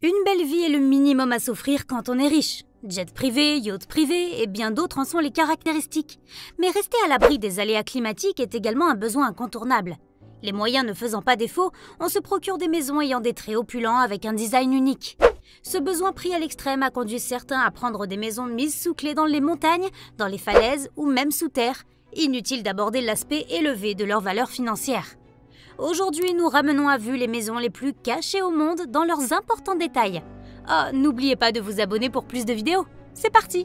Une belle vie est le minimum à s'offrir quand on est riche. Jet privé, yacht privé et bien d'autres en sont les caractéristiques. Mais rester à l'abri des aléas climatiques est également un besoin incontournable. Les moyens ne faisant pas défaut, on se procure des maisons ayant des traits opulents avec un design unique. Ce besoin pris à l'extrême a conduit certains à prendre des maisons mises sous clé dans les montagnes, dans les falaises ou même sous terre. Inutile d'aborder l'aspect élevé de leur valeur financière. Aujourd'hui, nous ramenons à vue les maisons les plus cachées au monde dans leurs importants détails. Oh, n'oubliez pas de vous abonner pour plus de vidéos. C'est parti!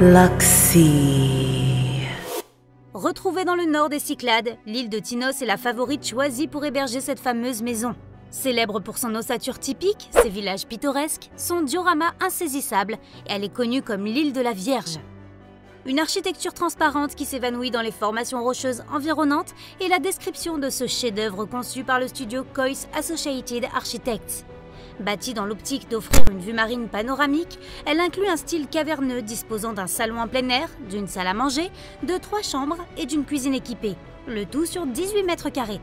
Luxy. Retrouvée dans le nord des Cyclades, l'île de Tinos est la favorite choisie pour héberger cette fameuse maison. Célèbre pour son ossature typique, ses villages pittoresques, son diorama insaisissable, elle est connue comme l'île de la Vierge. Une architecture transparente qui s'évanouit dans les formations rocheuses environnantes est la description de ce chef-d'œuvre conçu par le studio Coyce Associated Architects. Bâtie dans l'optique d'offrir une vue marine panoramique, elle inclut un style caverneux disposant d'un salon en plein air, d'une salle à manger, de 3 chambres et d'une cuisine équipée, le tout sur 18 mètres carrés.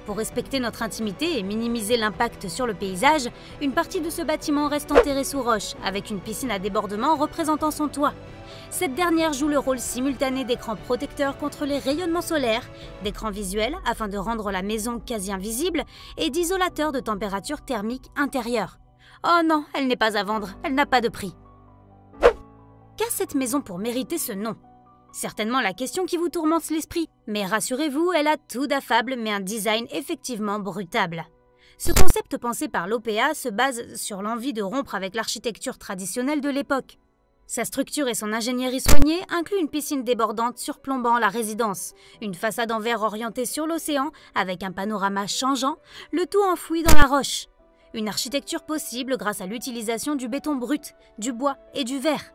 Pour respecter notre intimité et minimiser l'impact sur le paysage, une partie de ce bâtiment reste enterrée sous roche, avec une piscine à débordement représentant son toit. Cette dernière joue le rôle simultané d'écran protecteur contre les rayonnements solaires, d'écran visuel afin de rendre la maison quasi invisible et d'isolateur de température thermique intérieure. Oh non, elle n'est pas à vendre, elle n'a pas de prix. Qu'a cette maison pour mériter ce nom ? Certainement la question qui vous tourmente l'esprit, mais rassurez-vous, elle a tout d'affable mais un design effectivement brutable. Ce concept pensé par l'OPA se base sur l'envie de rompre avec l'architecture traditionnelle de l'époque. Sa structure et son ingénierie soignée incluent une piscine débordante surplombant la résidence, une façade en verre orientée sur l'océan avec un panorama changeant, le tout enfoui dans la roche. Une architecture possible grâce à l'utilisation du béton brut, du bois et du verre.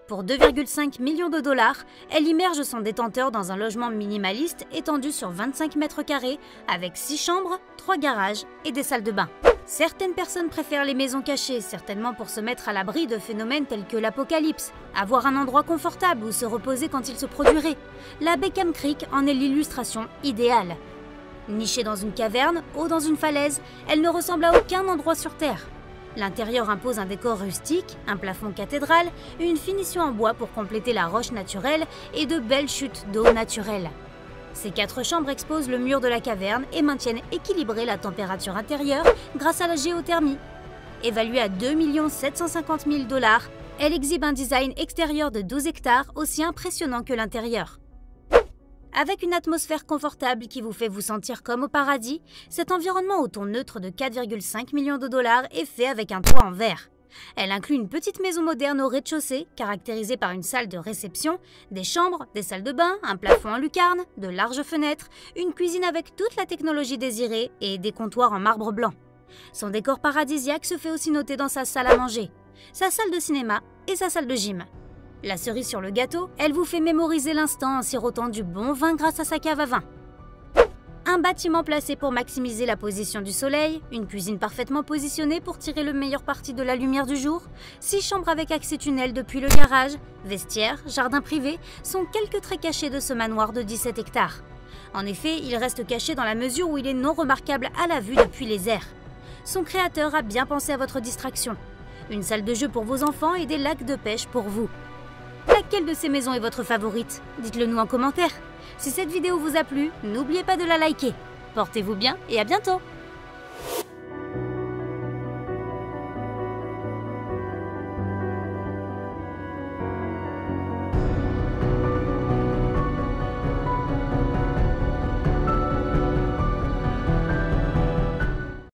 Pour 2,5 millions de dollars, elle immerge son détenteur dans un logement minimaliste étendu sur 25 mètres carrés avec 6 chambres, 3 garages et des salles de bain. Certaines personnes préfèrent les maisons cachées, certainement pour se mettre à l'abri de phénomènes tels que l'apocalypse, avoir un endroit confortable où se reposer quand il se produirait. La Beckham Creek en est l'illustration idéale. Nichée dans une caverne, haut dans une falaise, elle ne ressemble à aucun endroit sur Terre. L'intérieur impose un décor rustique, un plafond cathédral, une finition en bois pour compléter la roche naturelle et de belles chutes d'eau naturelle. Ces 4 chambres exposent le mur de la caverne et maintiennent équilibrée la température intérieure grâce à la géothermie. Évaluée à 2 750 000 $, elle exhibe un design extérieur de 12 hectares aussi impressionnant que l'intérieur. Avec une atmosphère confortable qui vous fait vous sentir comme au paradis, cet environnement au ton neutre de 4,5 millions de dollars est fait avec un toit en verre. Elle inclut une petite maison moderne au rez-de-chaussée, caractérisée par une salle de réception, des chambres, des salles de bain, un plafond en lucarne, de larges fenêtres, une cuisine avec toute la technologie désirée et des comptoirs en marbre blanc. Son décor paradisiaque se fait aussi noter dans sa salle à manger, sa salle de cinéma et sa salle de gym. La cerise sur le gâteau, elle vous fait mémoriser l'instant en sirotant du bon vin grâce à sa cave à vin. Un bâtiment placé pour maximiser la position du soleil, une cuisine parfaitement positionnée pour tirer le meilleur parti de la lumière du jour, 6 chambres avec accès tunnel depuis le garage, vestiaire, jardin privé sont quelques traits cachés de ce manoir de 17 hectares. En effet, il reste caché dans la mesure où il est non remarquable à la vue depuis les airs. Son créateur a bien pensé à votre distraction. Une salle de jeu pour vos enfants et des lacs de pêche pour vous. Laquelle de ces maisons est votre favorite? Dites-le nous en commentaire. Si cette vidéo vous a plu, n'oubliez pas de la liker. Portez-vous bien et à bientôt!